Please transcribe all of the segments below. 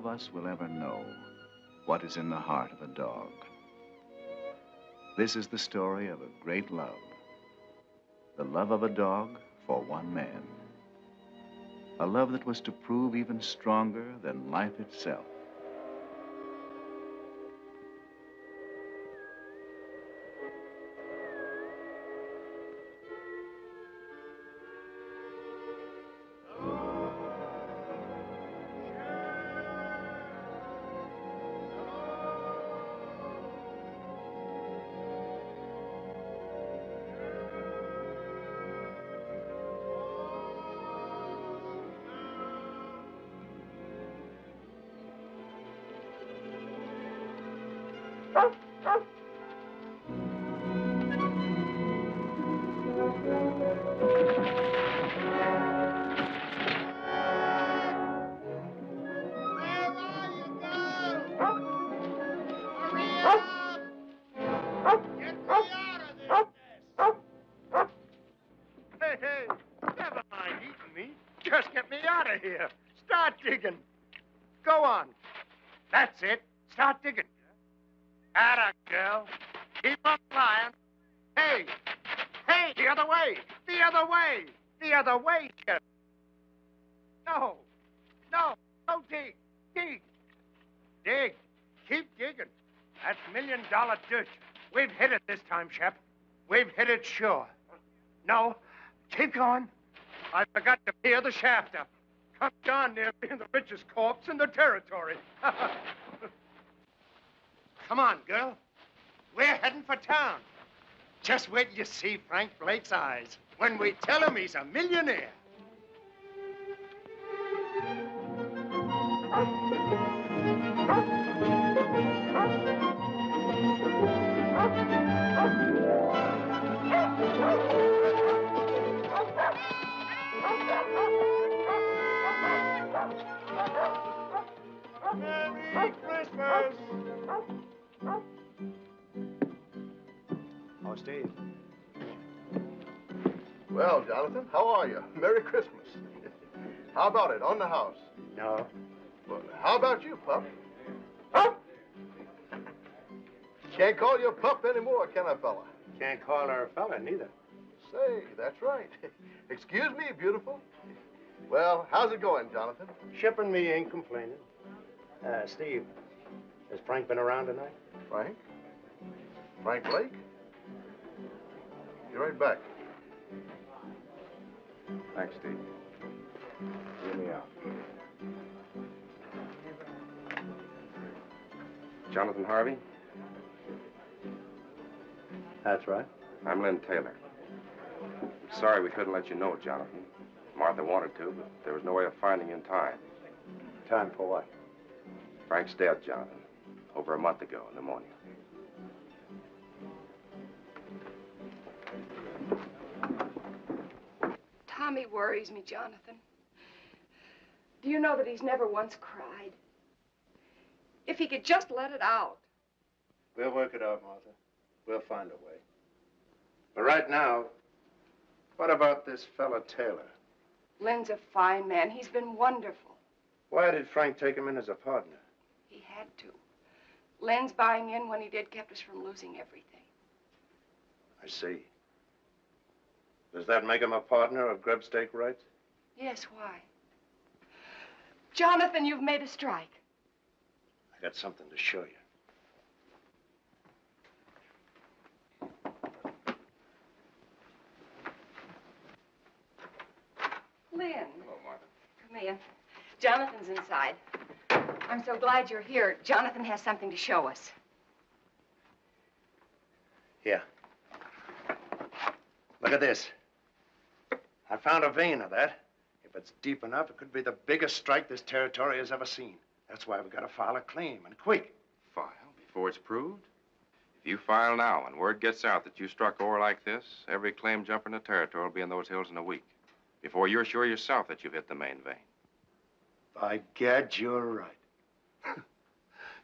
us will ever know what is in the heart of a dog. This is the story of a great love. The love of a dog for one man. A love that was to prove even stronger than life itself. Here. Start digging. Go on. That's it. Start digging. Atta, girl. Keep on flying. Hey. Hey, the other way. The other way. The other way, kid. No. No. Don't dig. Dig. Dig. Keep digging. That's $1-million dirt. We've hit it this time, Shep. We've hit it sure. No. Keep going. I forgot to peer the shaft up. Come down near being the richest corpse in the territory. Come on, girl. We're heading for town. Just wait till you see Frank Blake's eyes when we tell him he's a millionaire. Merry Christmas! Oh, Steve. Well, Jonathan, how are you? Merry Christmas. How about it, on the house? No. Well, how about you, pup? Pup! Can't call you a pup anymore, can I, fella? Can't call her a fella, neither. Say, that's right. Excuse me, beautiful. Well, how's it going, Jonathan? Shipping me ain't complaining. Steve, has Frank been around tonight? Frank? Frank Blake? Be right back. Thanks, Steve. Hear me out. Jonathan Harvey? That's right. I'm Lynn Taylor. I'm sorry we couldn't let you know, Jonathan. Martha wanted to, but there was no way of finding you in time. Time for what? Frank's dead, Jonathan. Over a month ago, pneumonia. Tommy worries me, Jonathan. Do you know that he's never once cried? If he could just let it out. We'll work it out, Martha. We'll find a way. But right now, what about this fella Taylor? Lynn's a fine man. He's been wonderful. Why did Frank take him in as a partner? He had to. Lynn's buying in when he did kept us from losing everything. I see. Does that make him a partner of grub stake rights? Yes, why? Jonathan, you've made a strike. I got something to show you. Lynn. Hello, Martha. Come in. Jonathan's inside. I'm so glad you're here. Jonathan has something to show us. Here. Look at this. I found a vein of that. If it's deep enough, it could be the biggest strike this territory has ever seen. That's why we got to file a claim, and quick. File before it's proved? If you file now and word gets out that you struck ore like this, every claim jumper in the territory will be in those hills in a week. Before you're sure yourself that you've hit the main vein. By gad, you're right.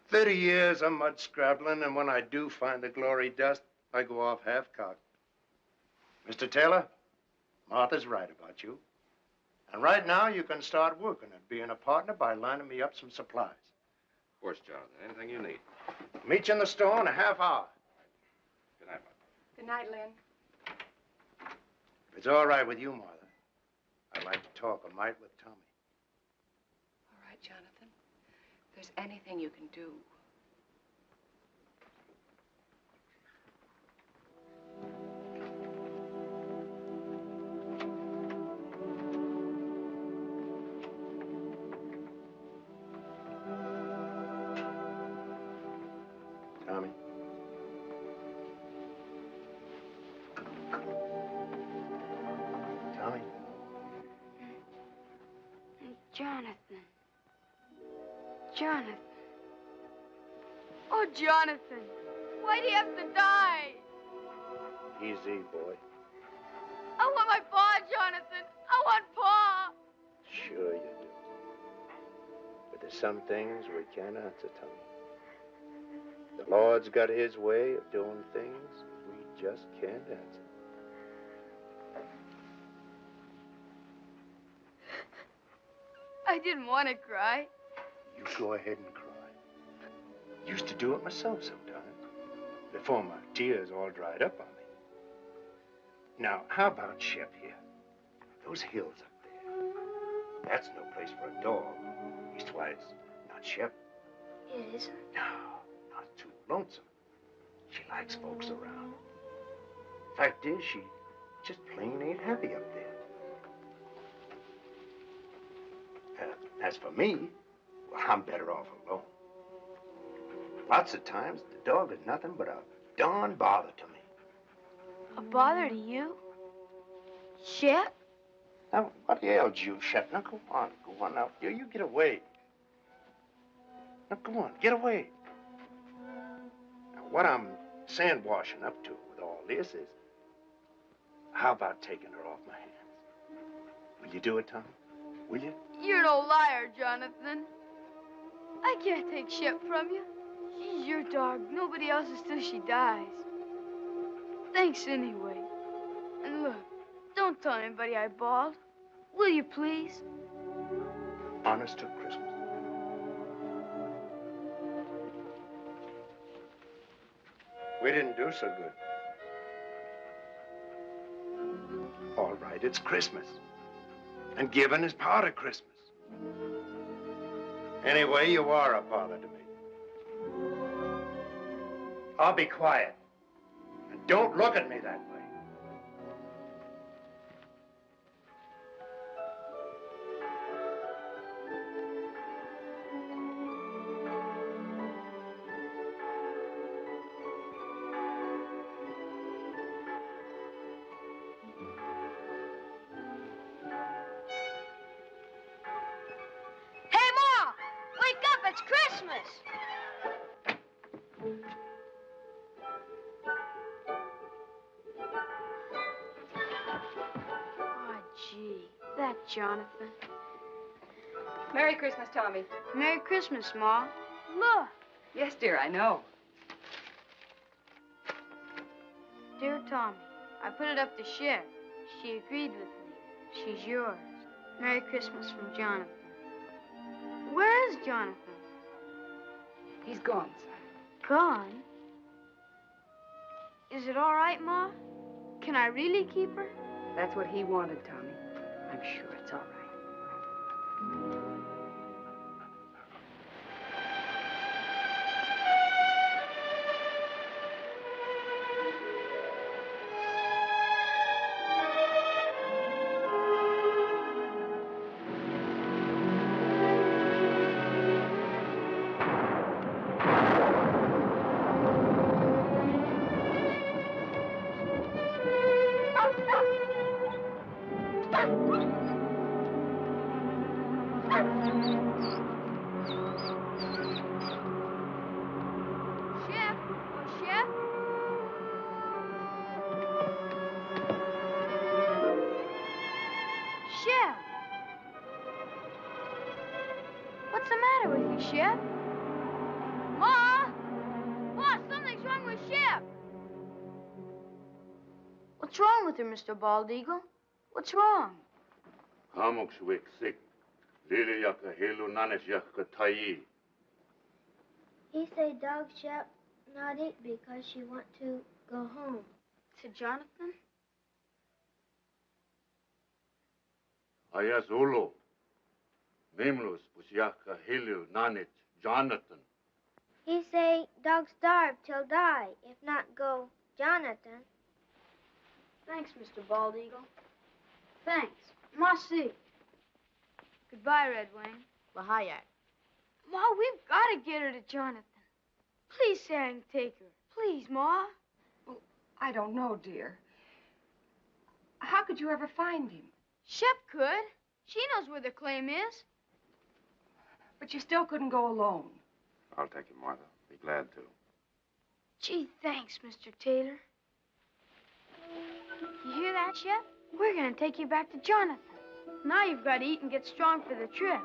30 years of mud scrabbling, and when I do find the glory dust, I go off half-cocked. Mr. Taylor, Martha's right about you. And right now, you can start working at being a partner by lining me up some supplies. course, Jonathan. Anything you need. Meet you in the store in a half hour. Good night, Mother. Good night, Lynn. If it's all right with you, Martha, I'd like to talk a mite with Tommy. All right, Jonathan. If there's anything you can do. Tommy. Tommy. Jonathan. Jonathan. Oh, Jonathan. Why'd he have to die? Easy, boy. I want my paw, Jonathan. I want paw. Sure you do. But there's some things we can't answer, Tommy. The Lord's got his way of doing things we just can't answer. I didn't want to cry. You go ahead and cry. Used to do it myself sometimes, before my tears all dried up on me. Now, how about Shep here? Those hills up there. That's no place for a dog. Leastwise, not Shep. It isn't? No, not too lonesome. She likes folks around. Fact is, she just plain ain't happy up there. As for me, well, I'm better off alone. Lots of times, the dog is nothing but a darn bother to me. A bother to you? Shep? Now, what ails you, Shep? Now, go on now. You get away. Now, go on, get away. Now, what I'm sand-washing up to with all this is, how about taking her off my hands? Will you do it, Tom? Will you? You're no liar, Jonathan. I can't take Shep from you. She's your dog. Nobody else's till she dies. Thanks anyway. And look, don't tell anybody I bawled. Will you, please? Honest to Christmas. We didn't do so good. All right, it's Christmas. And giving is part of Christmas. Anyway, you are a bother to me. I'll be quiet. And don't look at me that way. Hey, Ma! Wake up, it's Christmas! Oh, gee, that Jonathan. Merry Christmas, Tommy. Merry Christmas, Ma. Look. Yes, dear, I know. Dear Tommy, I put it up to Shep. She agreed with me. She's yours. Merry Christmas from Jonathan. Where is Jonathan? He's gone, son. Gone? Is it all right, Ma? Can I really keep her? That's what he wanted, Tommy. I'm sure it's all right. Shep? Oh, Shep? Shep? What's the matter with you, Shep? Ma! Ma, something's wrong with Shep! What's wrong with her, Mr. Bald Eagle? What's wrong? Hamok shwek sik. Lili yaka helu nanes yaka tayi. He say dog shall not eat because she want to go home. To Jonathan? Aya Zulu. Mimlus, Pusyaka, Hilu, Nanit, Jonathan. He say dog starve till die, if not go Jonathan. Thanks, Mr. Bald Eagle. Thanks. Merci. Goodbye, Red Wing. Lahayak. Ma, we've got to get her to Jonathan. Please say I can take her. Please, Ma. Well, I don't know, dear. How could you ever find him? Shep could. She knows where the claim is. But you still couldn't go alone. I'll take him, Martha. Be glad to. Gee, thanks, Mr. Taylor. You hear that, Shep? We're going to take you back to Jonathan. Now you've got to eat and get strong for the trip.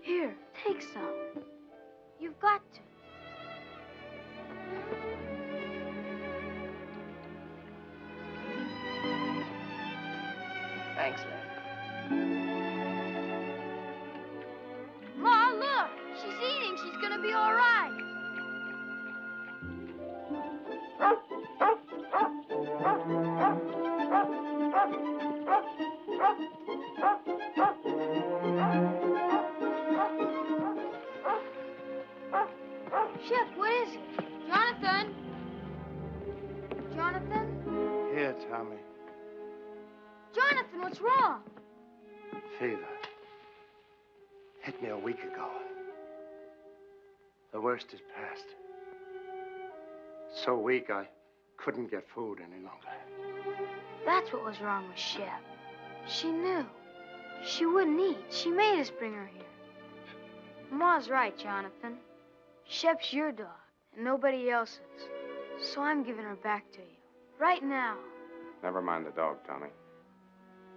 Here, take some. You've got to. Thanks, Larry. Ma, look! She's eating. She's going to be all right. Shep, what is it? Jonathan? Jonathan? Here, Tommy. Jonathan, what's wrong? Fever. Hit me a week ago. The worst is past. So weak I couldn't get food any longer. That's what was wrong with Shep. She knew. She wouldn't eat. She made us bring her here. Ma's right, Jonathan. Shep's your dog, and nobody else's. So I'm giving her back to you. Right now. Never mind the dog, Tommy.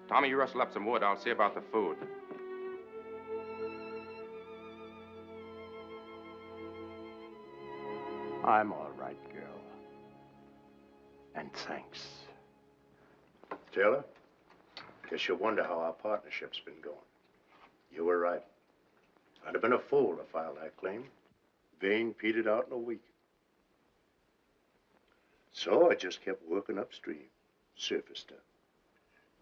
Tommy, you rustle up some wood. I'll see about the food. I'm all right, girl. And thanks. Taylor, guess you wonder how our partnership's been going. You were right. I'd have been a fool to file that claim. Vein petered out in a week. So I just kept working upstream, surface stuff.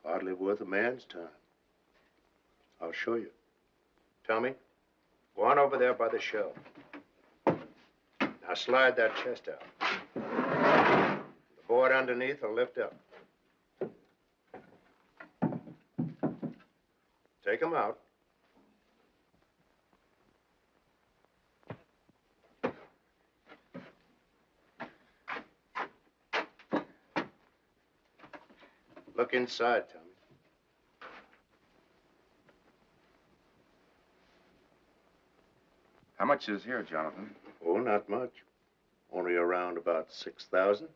Hardly worth a man's time. I'll show you. Tommy, go on over there by the shelf. Now slide that chest out. The board underneath will lift up. Take them out. Look inside, Tommy. How much is here, Jonathan? Oh, not much. Only around about 6,000.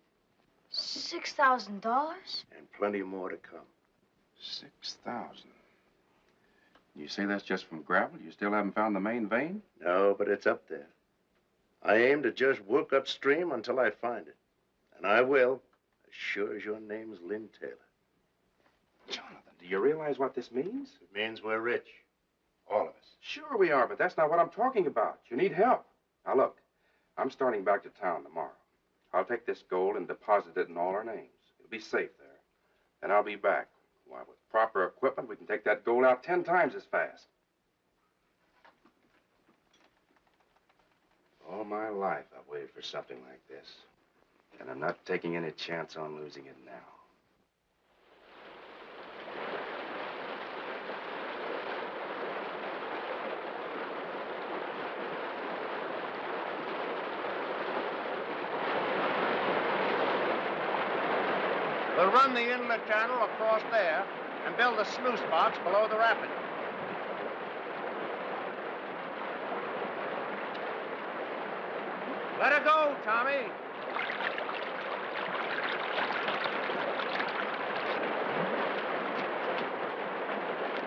$6,000? And plenty more to come. 6,000. You say that's just from gravel? You still haven't found the main vein? No, but it's up there. I aim to just work upstream until I find it. And I will, as sure as your name's Lynn Taylor. Jonathan, do you realize what this means? It means we're rich. All of us. Sure we are, but that's not what I'm talking about. You need help. Now, look, I'm starting back to town tomorrow. I'll take this gold and deposit it in all our names. It'll be safe there. And I'll be back. Why, with proper equipment, we can take that gold out 10 times as fast. All my life, I've waited for something like this. And I'm not taking any chance on losing it now. We'll run the inlet channel across there and build a sluice box below the rapid. Let her go, Tommy.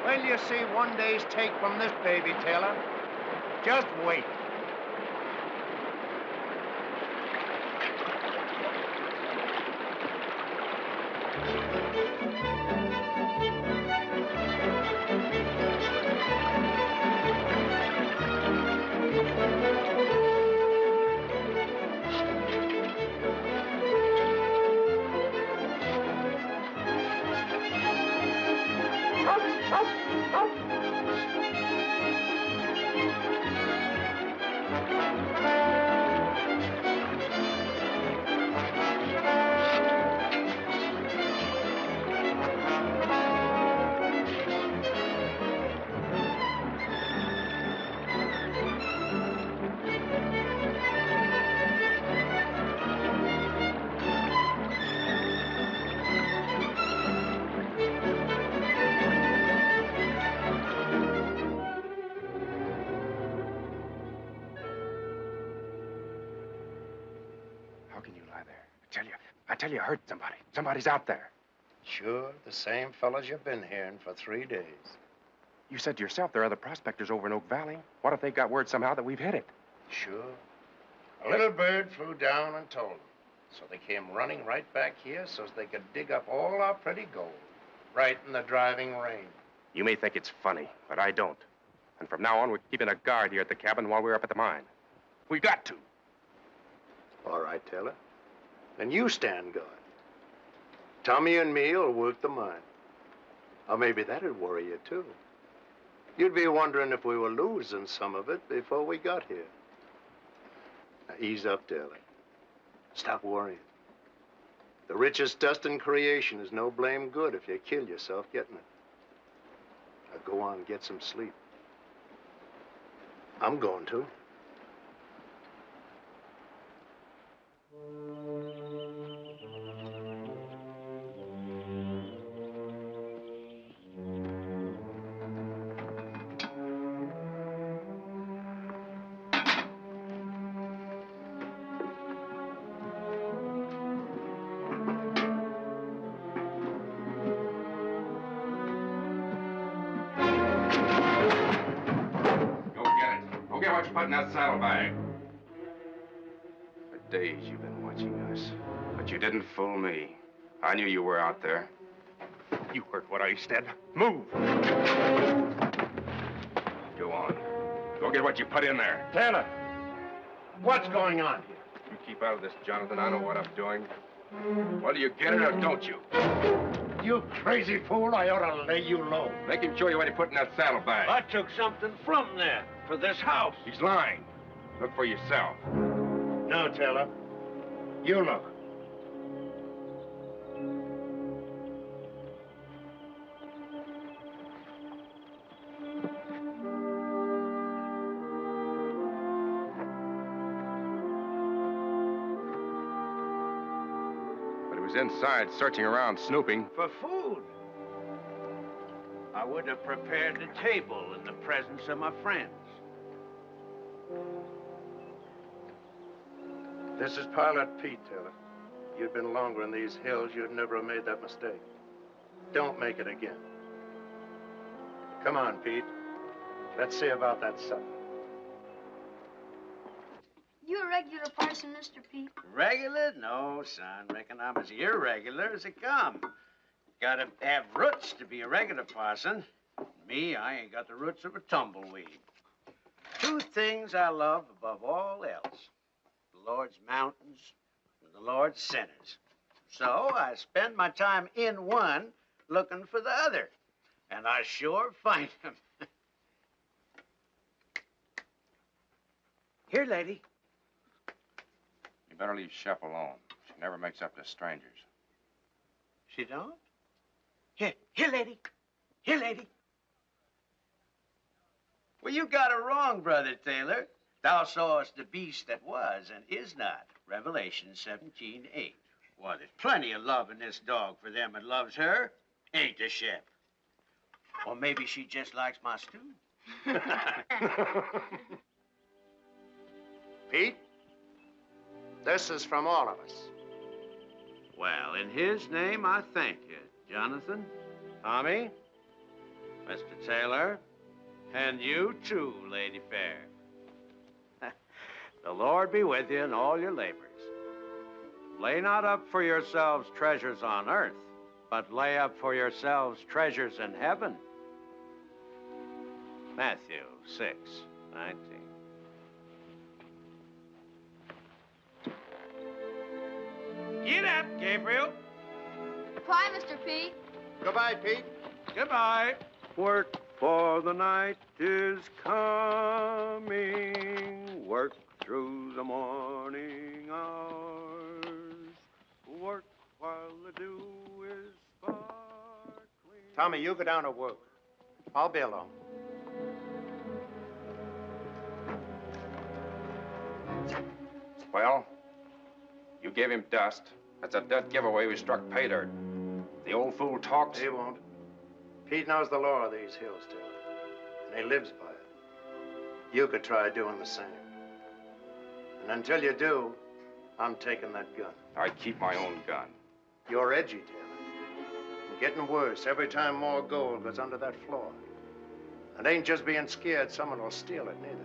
Wait till you see one day's take from this baby, Taylor. Just wait. How can you lie there? I tell you, I heard somebody. Somebody's out there. Sure, the same fellas you've been hearing for 3 days. You said to yourself there are other prospectors over in Oak Valley. What if they got word somehow that we've hit it? Sure. A little bird flew down and told them. So they came running right back here so they could dig up all our pretty gold. Right in the driving rain. You may think it's funny, but I don't. And from now on, we're keeping a guard here at the cabin while we're up at the mine. We got to. All right, Taylor. Then you stand guard. Tommy and me will work the mine. Or maybe that'd worry you, too. You'd be wondering if we were losing some of it before we got here. Now, ease up, Taylor. Stop worrying. The richest dust in creation is no blame good if you kill yourself getting it. Now, go on, get some sleep. I'm going to. Put in that saddlebag. For days you've been watching us, but you didn't fool me. I knew you were out there. You heard what I said. Move! Go on. Go get what you put in there. Taylor, what's going on here? You keep out of this, Jonathan. I know what I'm doing. Whether you get it or don't you. You crazy fool, I ought to lay you low. Make him show you what he put in that saddlebag. I took something from there for this house. He's lying. Look for yourself. No, Taylor. You look. But he was inside, searching around, snooping. For food. I would have prepared the table in the presence of my friends. This is Pilot Pete, Taylor. If you'd been longer in these hills, you'd never have made that mistake. Don't make it again. Come on, Pete. Let's see about that supper. You a regular parson, Mr. Pete? Regular? No, son. Reckon I'm as irregular as it come. Gotta have roots to be a regular parson. Me, I ain't got the roots of a tumbleweed. 2 things I love above all else. The Lord's mountains and the Lord's sinners. So I spend my time in one looking for the other. And I sure find them. Here, lady. You better leave Shep alone. She never makes up to strangers. She don't? Here, lady. Here, lady. Well, you got it wrong, Brother Taylor. Thou sawest the beast that was and is not. Revelation 17:8. Well, there's plenty of love in this dog for them that loves her. Ain't there, Shep? Or maybe she just likes my stew. Pete, this is from all of us. Well, in his name, I thank you, Jonathan, Tommy, Mr. Taylor, and you too, Lady Fair. The Lord be with you in all your labors. Lay not up for yourselves treasures on earth, but lay up for yourselves treasures in heaven. Matthew 6:19. Get up, Gabriel. Bye, Mr. Pete. Goodbye, Pete. Goodbye. Work, for the night is coming. Work through the morning hours. Work while the dew is sparkling. Tommy, you go down to work. I'll be along. Well, you gave him dust. That's a dead giveaway we struck pay dirt. The old fool talks. He won't. Pete knows the law of these hills, Taylor. And he lives by it. You could try doing the same. And until you do, I'm taking that gun. I keep my own gun. You're edgy, Taylor. And getting worse every time more gold goes under that floor. And ain't just being scared someone will steal it, neither.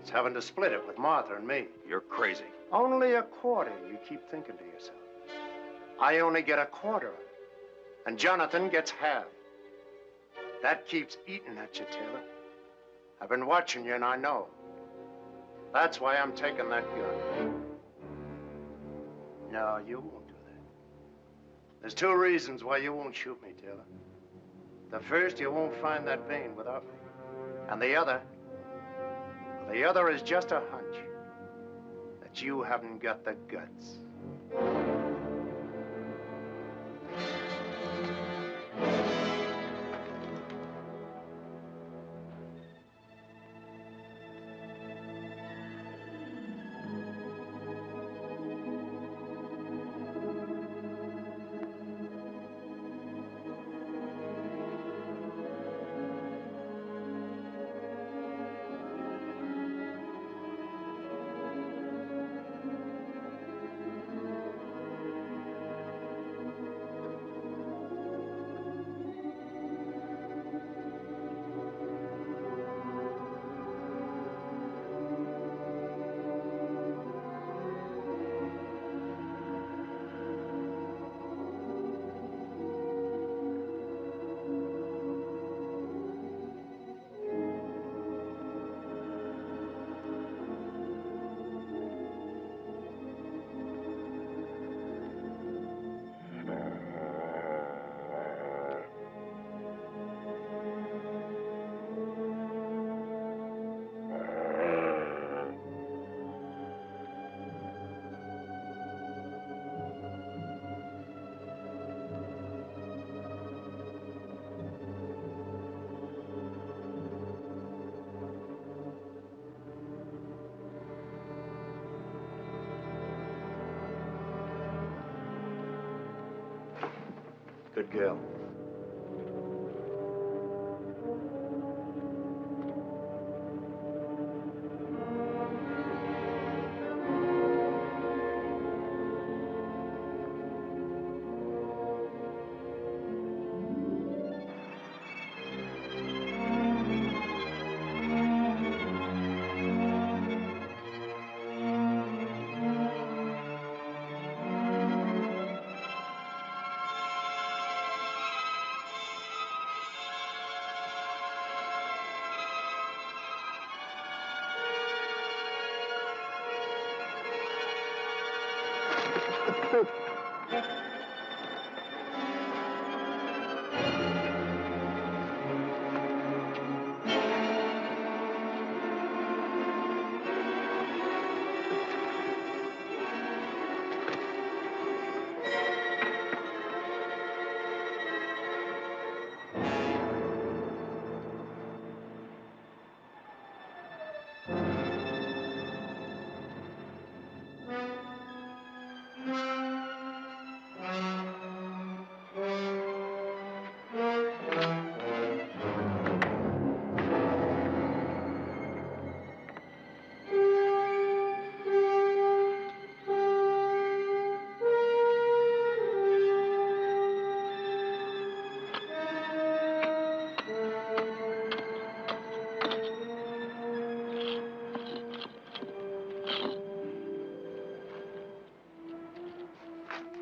It's having to split it with Martha and me. You're crazy. Only a quarter, you keep thinking to yourself. I only get a quarter of it. And Jonathan gets half. That keeps eating at you, Taylor. I've been watching you, and I know. That's why I'm taking that gun. No, you won't do that. There's two reasons why you won't shoot me, Taylor. The first, you won't find that vein without me. And the other is just a hunch that you haven't got the guts. Good girl.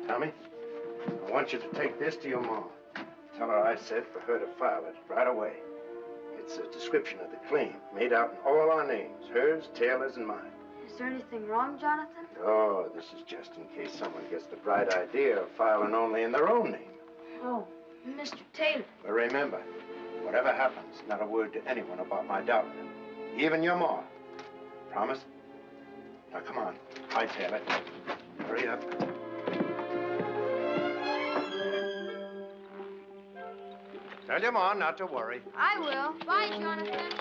Tommy, I want you to take this to your mom. Tell her I said for her to file it right away. It's a description of the claim, made out in all our names, hers, Taylor's, and mine. Is there anything wrong, Jonathan? Oh, this is just in case someone gets the bright idea of filing only in their own name. Oh, Mr. Taylor. But remember, Whatever happens, not a word to anyone about my daughter. Even your ma. Promise? Now, come on. Hightail it. Hurry up. Tell your ma not to worry. I will. Bye, Jonathan.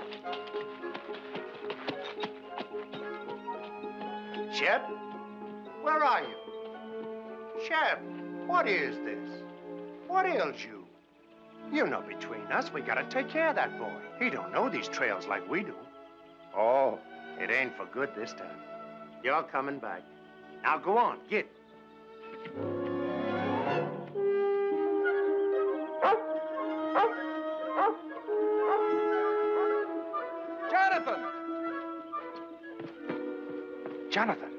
Shep? Where are you? Shep, what is this? What ails you? You know, between us, we gotta take care of that boy. He don't know these trails like we do. Oh, it ain't for good this time. You're coming back. Now go on, get. Jonathan! Jonathan!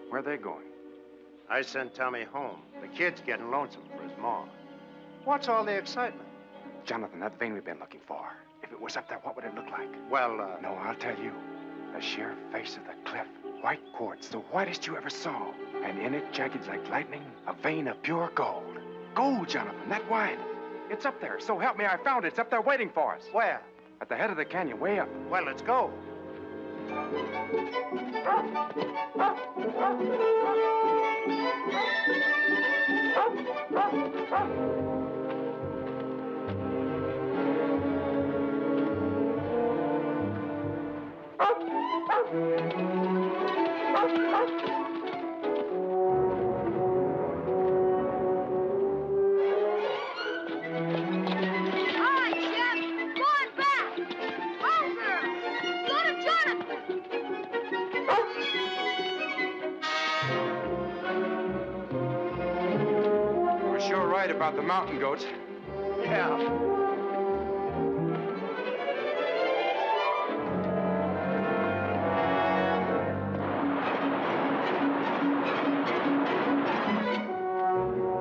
Where are they going? I sent Tommy home. The kid's getting lonesome for his mom. What's all the excitement? Jonathan, that vein we've been looking for. If it was up there, what would it look like? Well, No, I'll tell you. The sheer face of the cliff. White quartz, the whitest you ever saw. And in it, jagged like lightning, a vein of pure gold. Gold, Jonathan, that wide. It's up there. So help me, I found it. It's up there waiting for us. Where? At the head of the canyon, way up. Well, let's go. About the mountain goats. Yeah.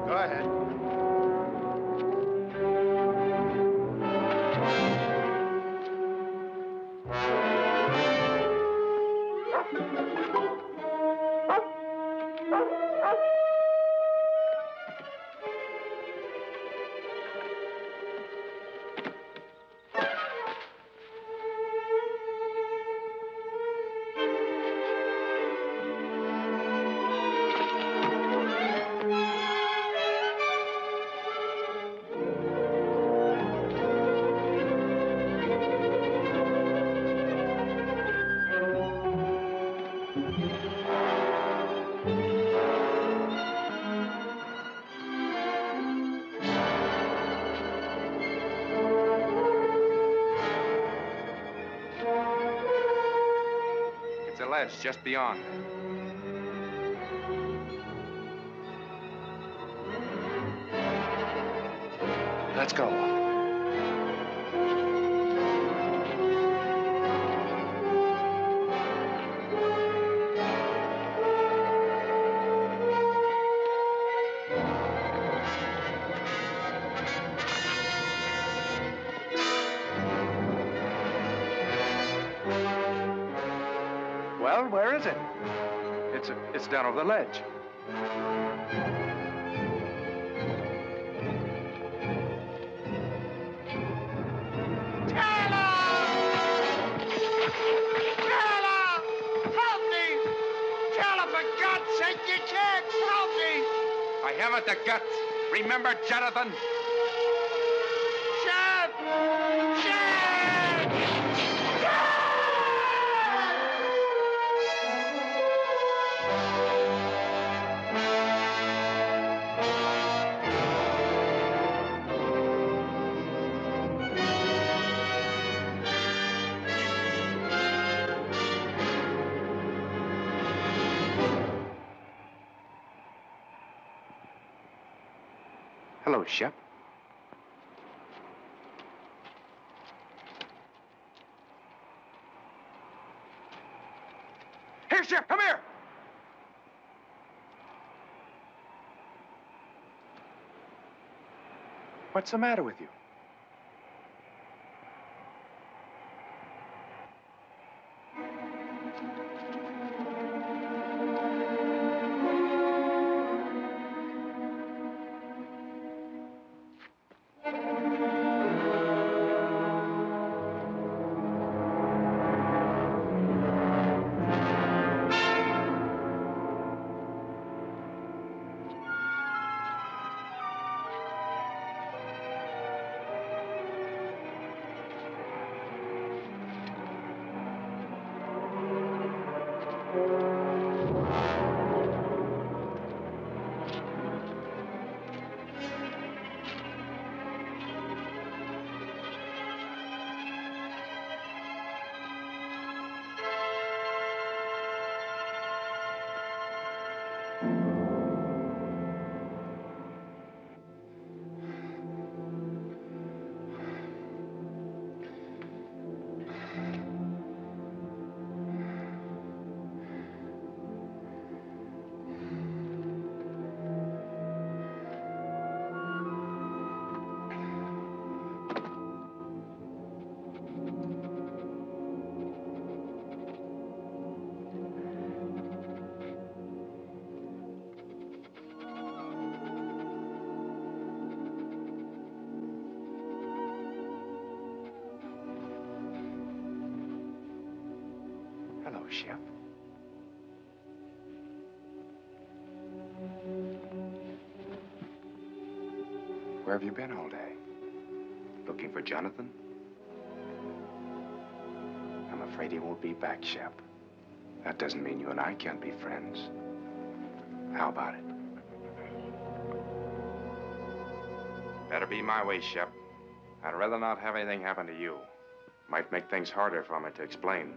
Go ahead. It's a ledge just beyond. Let's go. Well, where is it? It's down over the ledge. I haven't the guts. Remember, Jonathan? Shep! Shep! Hello, Shep. Here, Shep, come here! What's the matter with you? Shep. Where have you been all day? Looking for Jonathan? I'm afraid he won't be back, Shep. That doesn't mean you and I can't be friends. How about it? Better be my way, Shep. I'd rather not have anything happen to you. Might make things harder for me to explain.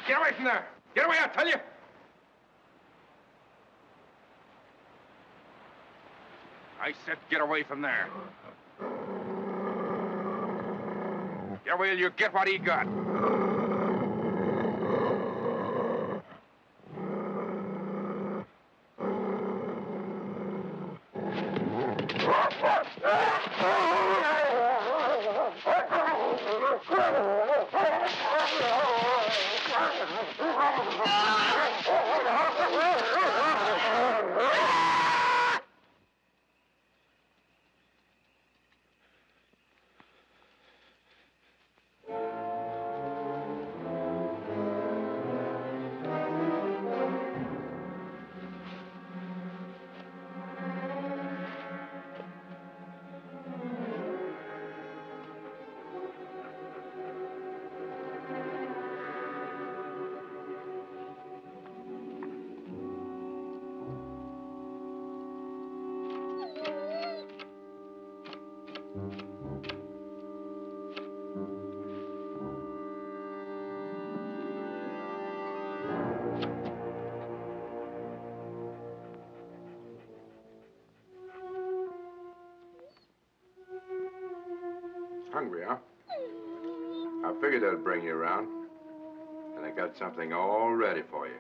Get away from there! Get away, I tell you! I said get away from there. Get away or you get what he got. Hungry, huh? I figured I'd bring you around. And I got something all ready for you.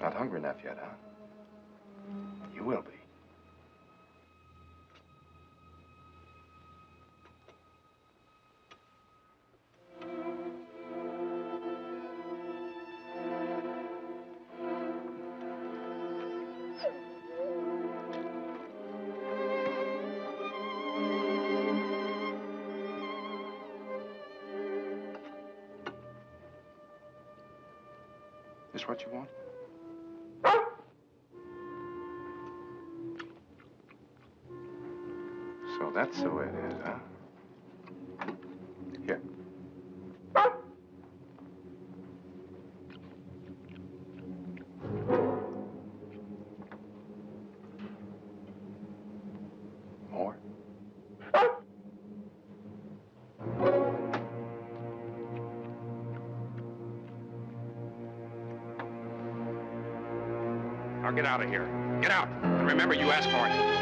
Not hungry enough yet, huh? You will be. This what you want? So that's the way it is, huh? Here. Now get out of here. Get out. And remember, you asked for it.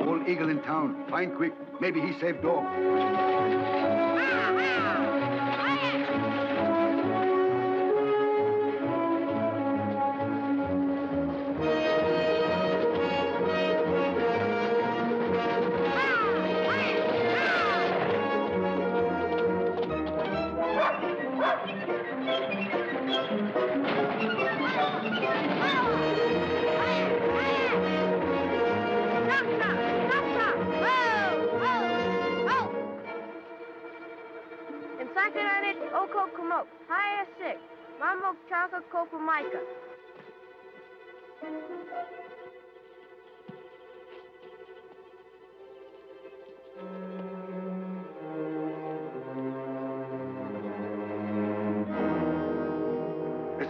Old eagle in town. Find quick. Maybe he saved dog.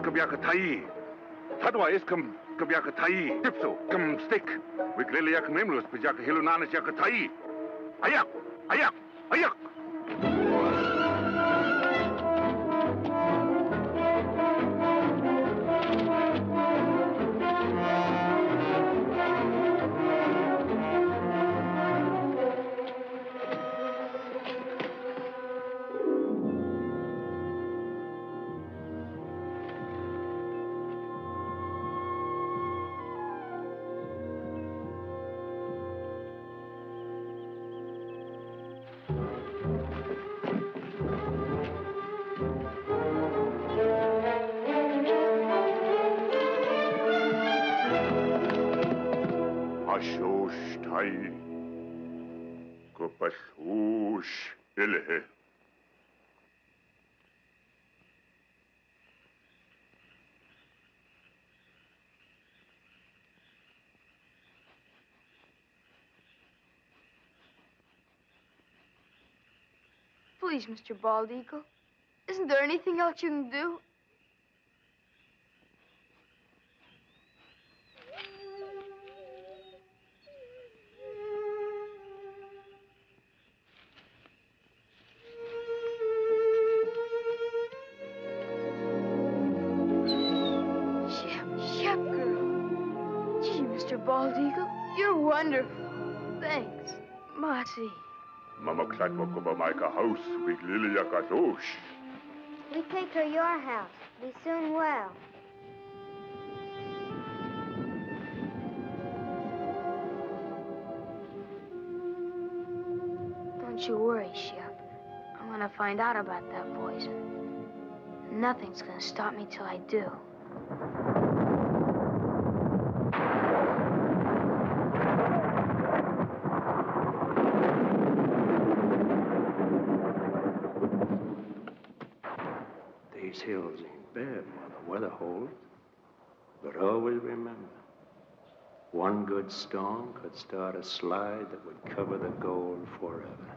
Kabiakatai. Tadwa iskam kabiakatai. Tipso, kam stick. Wikleliak memlus, pajaka hilunanas yakatai. Ayak! Ayak! Ayak! Fasush ilhe. Please, Mr. Bald Eagle, isn't there anything else you can do? Shep girl. Gee, Mr. Bald Eagle, you're wonderful. Thanks, Marty. Mama Klatwakuba Micah house with Lilia Kazosh. We take her your house. Be soon well. Don't you worry, Shep. I'm gonna find out about that poison. Nothing's gonna stop me till I do. These hills ain't bad while the weather holds. But always remember, one good storm could start a slide that would cover the gold forever.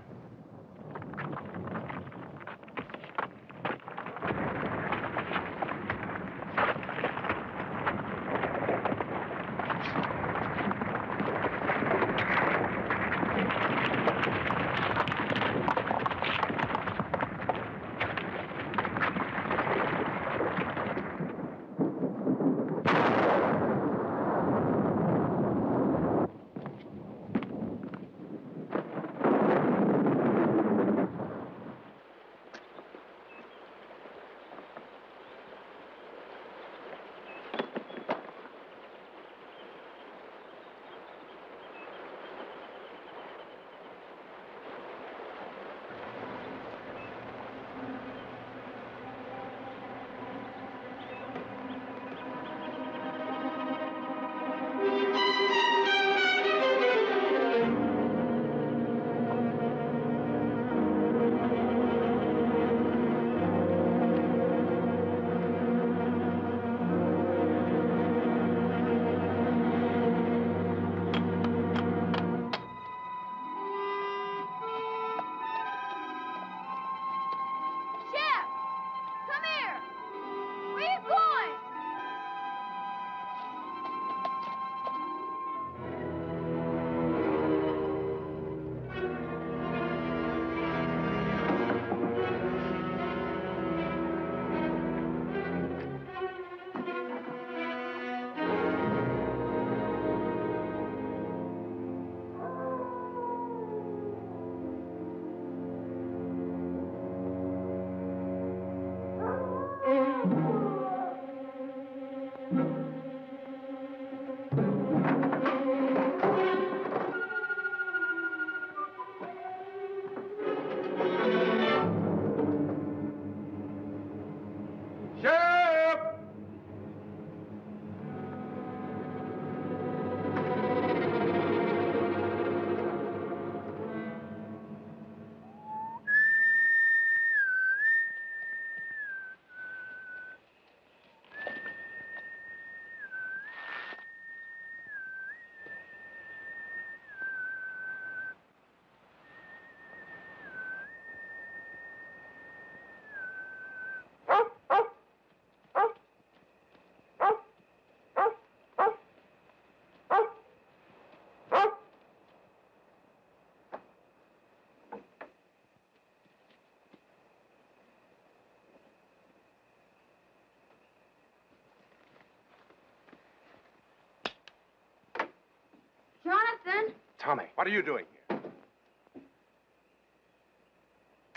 Jonathan? Tommy, what are you doing here?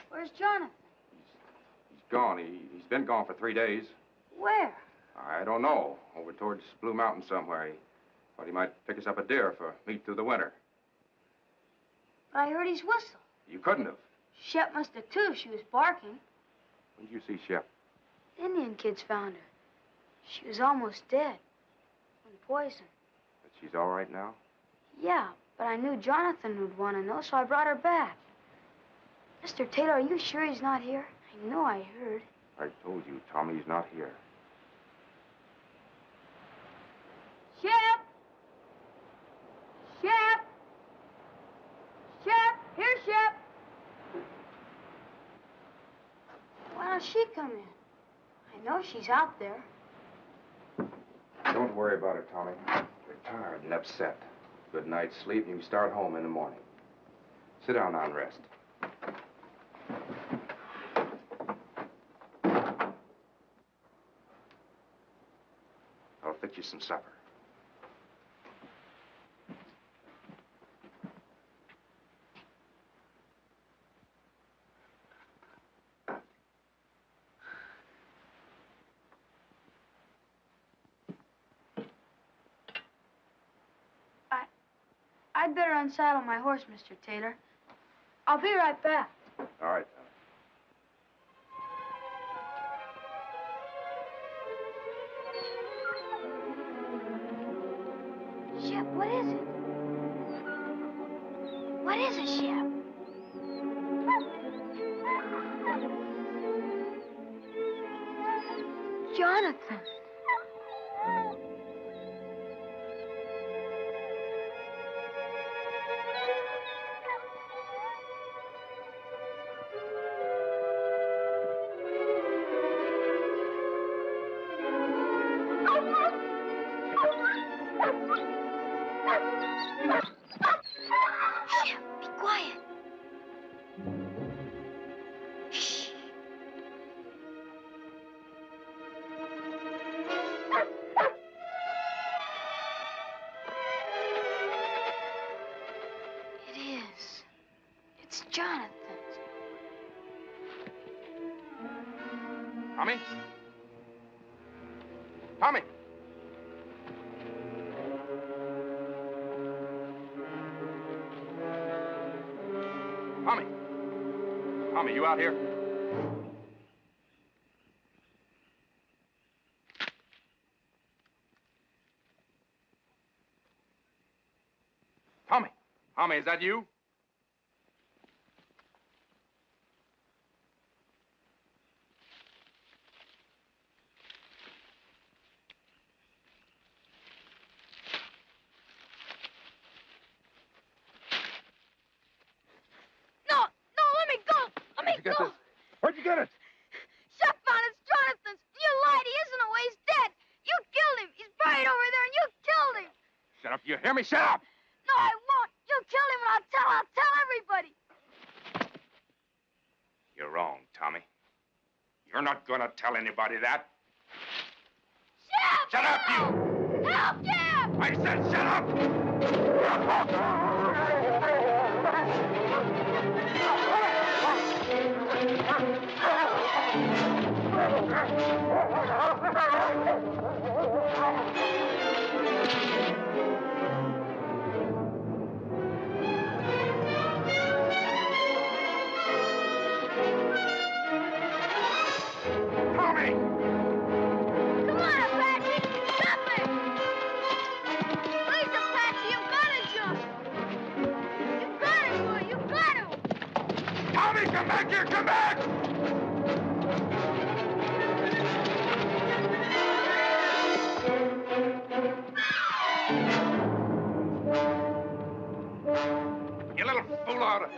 Where's Jonathan? He's gone. He's been gone for 3 days. Where? I don't know. Over towards Blue Mountain somewhere. He thought he might pick us up a deer for meat through the winter. But I heard his whistle. You couldn't have. Shep must have, too, if she was barking. When did you see Shep? Indian kids found her. She was almost dead. From poison. But she's all right now? Yeah, But I knew Jonathan would want to know, so I brought her back. Mr. Taylor, are you sure he's not here? I know I heard. I told you, Tommy's not here. Shep! Shep! Shep! Here, Shep! Why don't she come in? I know she's out there. Don't worry about it, Tommy. You're tired and upset. Good night's sleep, and you can start home in the morning. Sit down now and rest. I'll fix you some supper. I'd better unsaddle my horse, Mr. Taylor. I'll be right back. All right, Tommy. Shep, what is it? What is it, Shep? Jonathan. Tommy? Tommy! Tommy! Tommy, you out here? Tommy! Tommy, is that you? Where'd you get it? Shep found it's Jonathan's. You lied. He isn't away. He's dead. You killed him. He's buried over there, and you killed him. Shut up. You hear me? Shut up! No, I won't. You killed him, and I'll tell everybody. You're wrong, Tommy. You're not going to tell anybody that. Shep! Shut up, you! Help, Shep! I said shut up! Tommy! Come on, Apache! Jump it! Please, Apache, you've got to jump! You've got to, boy! You've got to! Tommy, come back here! Come back! You little fool out of...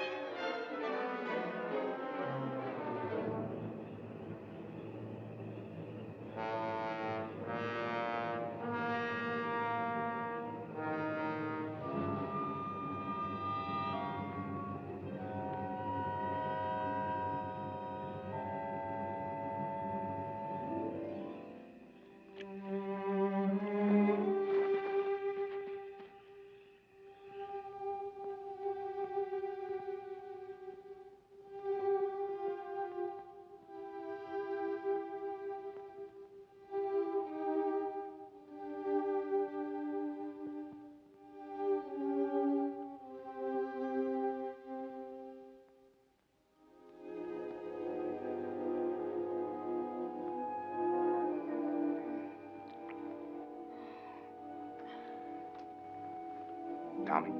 Tommy,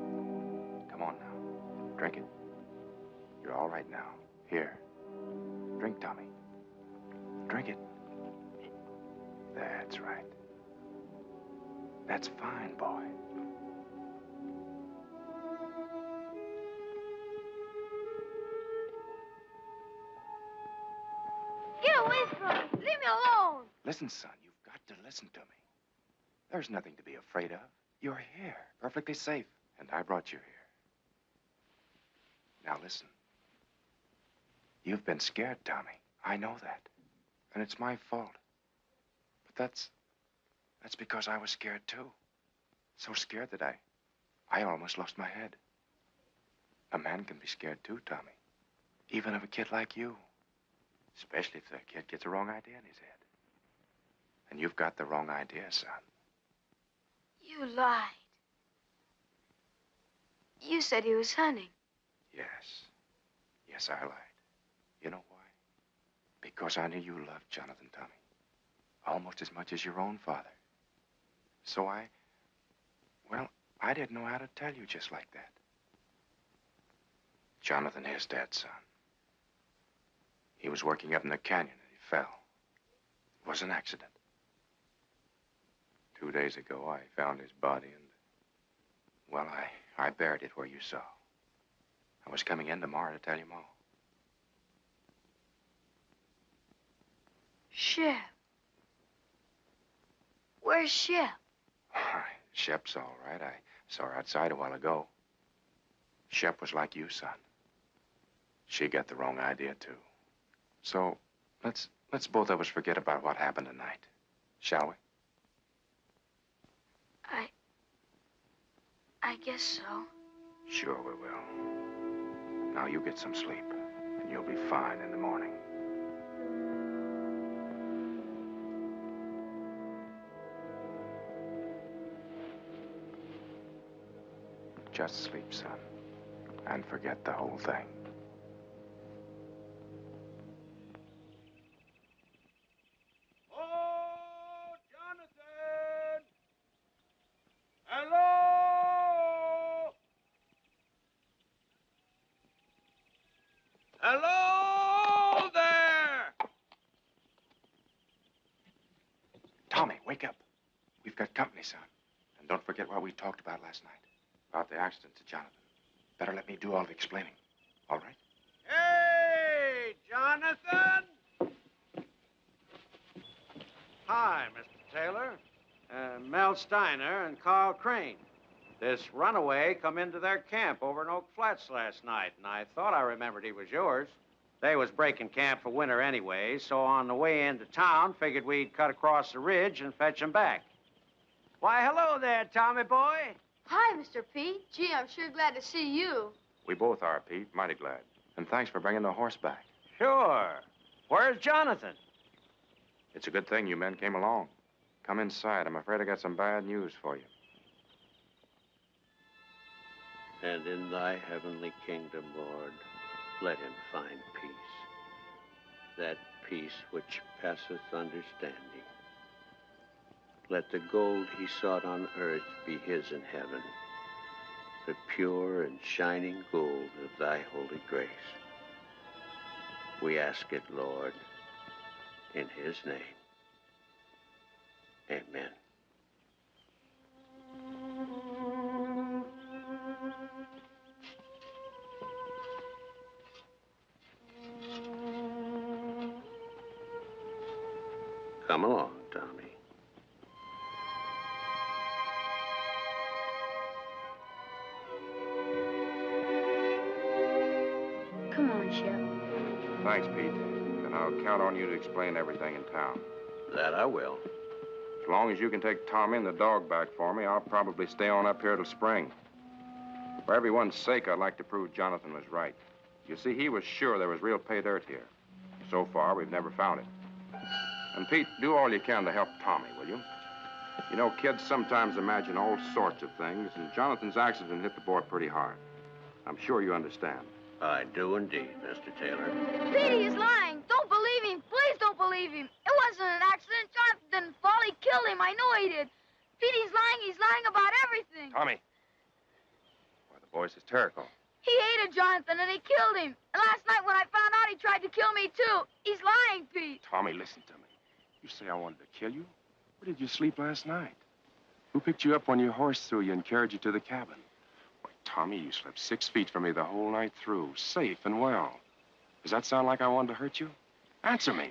Drink it. You're all right now. Here. Drink, Tommy. Drink it. That's right. That's fine, boy. Get away from me. Leave me alone. Listen, son, you've got to listen to me. There's nothing to be afraid of. You're here, perfectly safe, and I brought you here. Now listen. You've been scared, Tommy. I know that. And it's my fault. But that's because I was scared, too. So scared that I almost lost my head. A man can be scared, too, Tommy. Even of a kid like you. Especially if the kid gets the wrong idea in his head. And you've got the wrong idea, son. You lied. You said he was hunting. Yes. Yes, I lied. You know why? Because I knew you loved Jonathan, Tommy. Almost as much as your own father. So I didn't know how to tell you just like that. Jonathan is dead, son. He was working up in the canyon and he fell. It was an accident. 2 days ago, I found his body and, well, I buried it where you saw. I was coming in tomorrow to tell you more. Shep. Where's Shep? Shep's all right. I saw her outside a while ago. Shep was like you, son. She got the wrong idea, too. So, let's both of us forget about what happened tonight. Shall we? I guess so. Sure we will. Now you get some sleep, and you'll be fine in the morning. Just sleep, son, and forget the whole thing. Oh, Jonathan! Hello? Hello there! Tommy, wake up. We've got company, son. And don't forget what we talked about last night. About the accident to Jonathan. Better let me do all the explaining. All right? Hey, Jonathan! Hi, Mr. Taylor. Mel Steiner and Carl Crane. This runaway come into their camp over in Oak Flats last night, and I thought I remembered he was yours. They was breaking camp for winter anyway, so on the way into town, figured we'd cut across the ridge and fetch them back. Why, hello there, Tommy boy. Hi, Mr. Pete. Gee, I'm sure glad to see you. We both are, Pete. Mighty glad. And thanks for bringing the horse back. Sure. Where's Jonathan? It's a good thing you men came along. Come inside. I'm afraid I got some bad news for you. And in thy heavenly kingdom, Lord, let him find peace. That peace which passeth understanding. Let the gold he sought on earth be his in heaven, the pure and shining gold of thy holy grace. We ask it, Lord, in his name. Amen. Come along, Tommy. Come on, Shep. Thanks, Pete. And I'll count on you to explain everything in town. That I will. As long as you can take Tommy and the dog back for me, I'll probably stay on up here till spring. For everyone's sake, I'd like to prove Jonathan was right. You see, he was sure there was real pay dirt here. So far, we've never found it. And Pete, do all you can to help Tommy, will you? You know, kids sometimes imagine all sorts of things, and Jonathan's accident hit the boy pretty hard. I'm sure you understand. I do indeed, Mr. Taylor. Petey is lying. Don't believe him. Please don't believe him. It wasn't an accident. Jonathan didn't fall. He killed him. I know he did. Petey's lying. He's lying about everything. Tommy. Why, the boy's hysterical. He hated Jonathan, and he killed him. And last night when I found out, he tried to kill me, too. He's lying, Pete. Tommy, listen to me. You say I wanted to kill you? Where did you sleep last night? Who picked you up when your horse threw you and carried you to the cabin? Why, Tommy, you slept 6 feet from me the whole night through, safe and well. Does that sound like I wanted to hurt you? Answer me.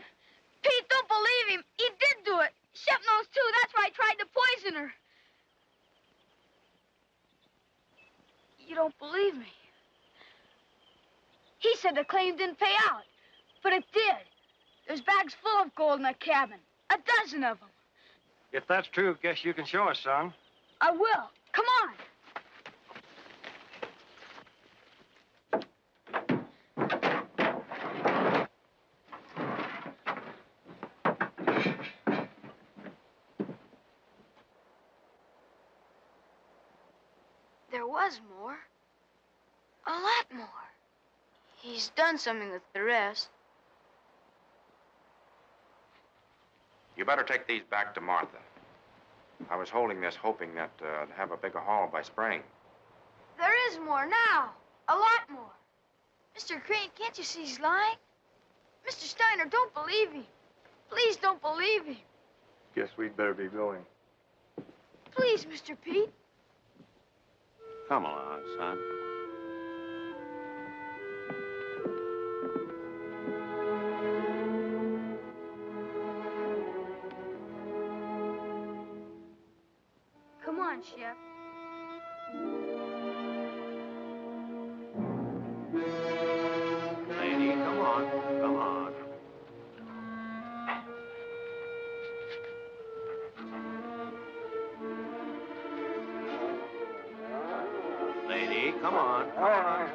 Pete, don't believe him. He did do it. Shep knows, too. That's why I tried to poison her. You don't believe me. He said the claim didn't pay out, but it did. There's bags full of gold in the cabin, a dozen of them. If that's true, guess you can show us, son. I will. Come on. There was more. A lot more. He's done something with the rest. You better take these back to Martha. I was holding this hoping that I'd have a bigger haul by spring. There is more now. A lot more. Mr. Crane, can't you see he's lying? Mr. Steiner, don't believe him. Please don't believe him. Guess we'd better be going. Please, Mr. Pete. Come along, son. Come on, Shep. Lady, come on. Come on. Lady, come on. Come on.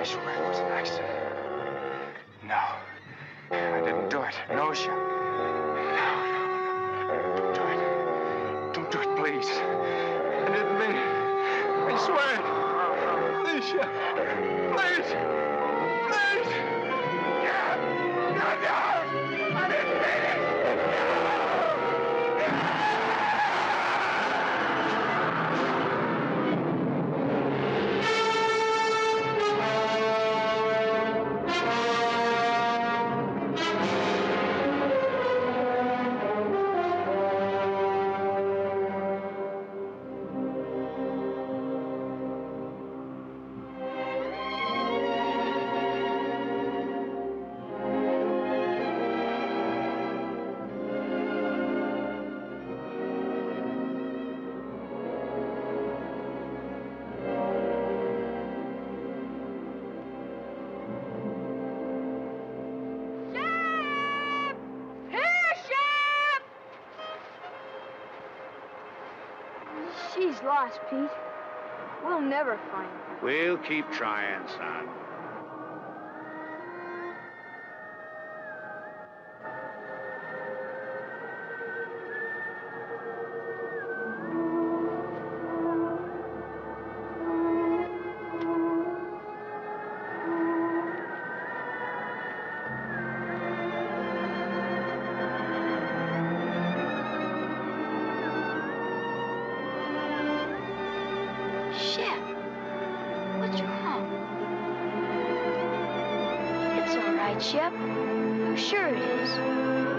I swear it was an accident. No. I didn't do it. No, Chef. No. Don't do it. Don't do it, please. I didn't mean it. I swear it. Please, Chef. Please. Please. No. I didn't mean it. She's lost, Pete. We'll never find her. We'll keep trying, son. Shep, I'm sure it is.